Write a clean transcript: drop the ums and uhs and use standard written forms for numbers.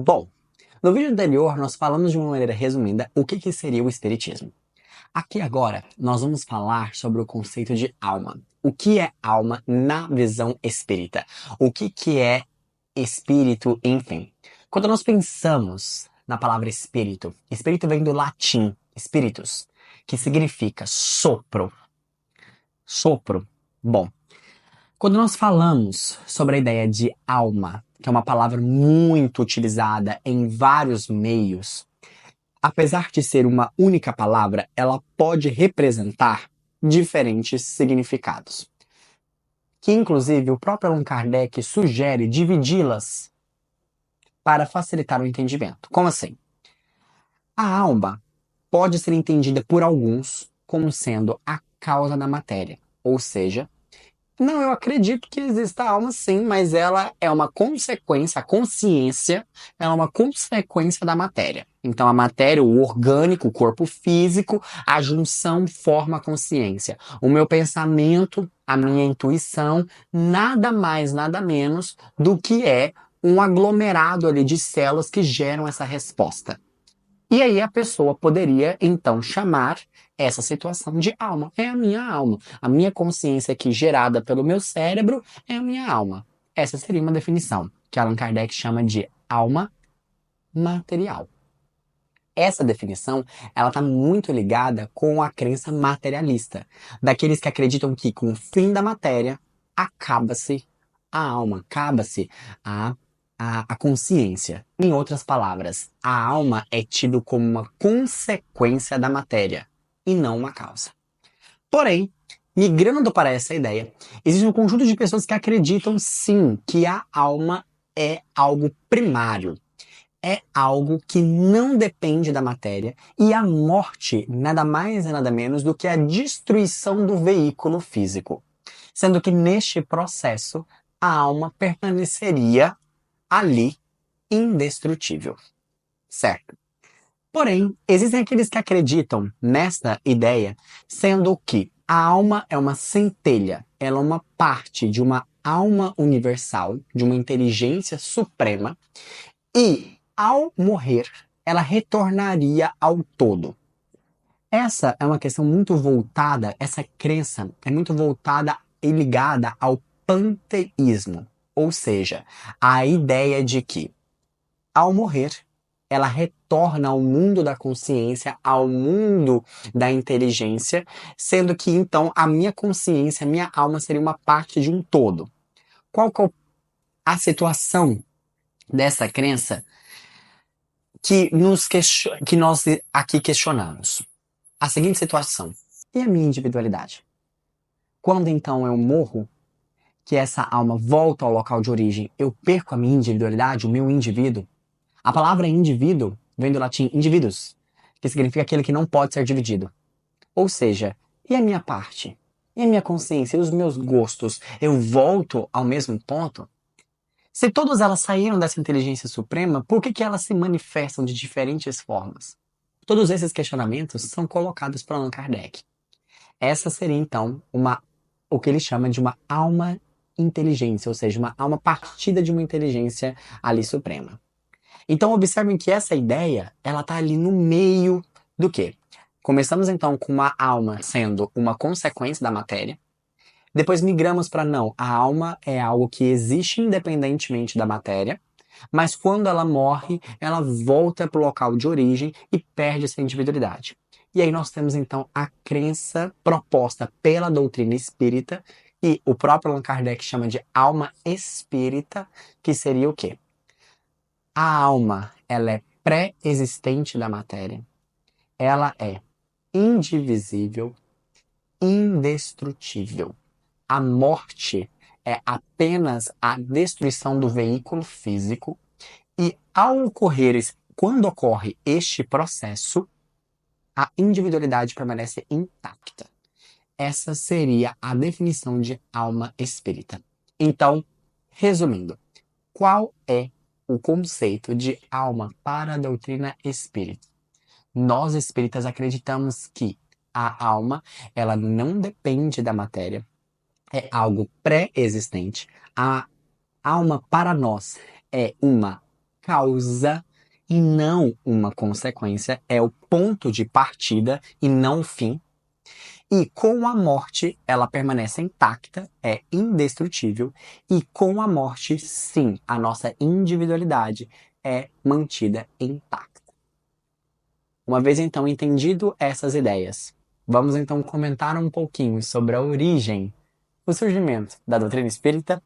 Bom, no vídeo anterior nós falamos de uma maneira resumida o que seria o espiritismo. Aqui agora nós vamos falar sobre o conceito de alma. O que é alma na visão espírita? O que é espírito, enfim. Quando nós pensamos na palavra espírito, espírito vem do latim spiritus, que significa sopro. Sopro. Bom, quando nós falamos sobre a ideia de alma, que é uma palavra muito utilizada em vários meios, apesar de ser uma única palavra, ela pode representar diferentes significados. Que inclusive o próprio Allan Kardec sugere dividi-las para facilitar o entendimento. Como assim? A alma pode ser entendida por alguns como sendo a causa da matéria, ou seja, não, eu acredito que exista alma sim, mas ela é uma consequência, a consciência é uma consequência da matéria. Então a matéria, o orgânico, o corpo físico, a junção forma a consciência. O meu pensamento, a minha intuição, nada mais, nada menos do que é um aglomerado ali de células que geram essa resposta. E aí a pessoa poderia, então, chamar essa situação de alma. É a minha alma. A minha consciência aqui gerada pelo meu cérebro é a minha alma. Essa seria uma definição que Allan Kardec chama de alma material. Essa definição, ela está muito ligada com a crença materialista, daqueles que acreditam que com o fim da matéria, acaba-se a alma, acaba-se a consciência. Em outras palavras, a alma é tido como uma consequência da matéria e não uma causa. Porém, migrando para essa ideia, existe um conjunto de pessoas que acreditam sim que a alma é algo primário. É algo que não depende da matéria e a morte nada mais e nada menos do que a destruição do veículo físico. Sendo que neste processo, a alma permaneceria ali indestrutível, certo? Porém, existem aqueles que acreditam nesta ideia, sendo que a alma é uma centelha, ela é uma parte de uma alma universal, de uma inteligência suprema, e ao morrer, ela retornaria ao todo. Essa é uma questão muito voltada, essa crença é muito voltada e ligada ao panteísmo, ou seja, a ideia de que ao morrer, ela retorna ao mundo da consciência, ao mundo da inteligência, sendo que então a minha consciência, a minha alma seria uma parte de um todo. Qual que é a situação dessa crença que nós aqui questionamos? A seguinte situação: e a minha individualidade? Quando então eu morro, que essa alma volta ao local de origem, eu perco a minha individualidade, o meu indivíduo? A palavra indivíduo vem do latim individus, que significa aquele que não pode ser dividido. Ou seja, e a minha parte? E a minha consciência? E os meus gostos? Eu volto ao mesmo ponto? Se todas elas saíram dessa inteligência suprema, por que elas se manifestam de diferentes formas? Todos esses questionamentos são colocados por Allan Kardec. Essa seria, então, o que ele chama de uma alma inteligência, ou seja, uma alma partida de uma inteligência ali suprema. Então observem que essa ideia, ela está ali no meio do quê? Começamos então com uma alma sendo uma consequência da matéria, depois migramos para não, a alma é algo que existe independentemente da matéria, mas quando ela morre, ela volta para o local de origem e perde essa individualidade. E aí nós temos então a crença proposta pela doutrina espírita, e o próprio Allan Kardec chama de alma espírita, que seria o quê? A alma, ela é pré-existente da matéria, ela é indivisível, indestrutível. A morte é apenas a destruição do veículo físico e quando ocorre este processo, a individualidade permanece intacta. Essa seria a definição de alma espírita. Então, resumindo, qual é o conceito de alma para a doutrina espírita? Nós espíritas acreditamos que a alma, ela não depende da matéria, é algo pré-existente. A alma para nós é uma causa e não uma consequência, é o ponto de partida e não o fim. E com a morte, ela permanece intacta, é indestrutível, e com a morte, sim, a nossa individualidade é mantida intacta. Uma vez então entendido essas ideias, vamos então comentar um pouquinho sobre a origem, o surgimento da doutrina espírita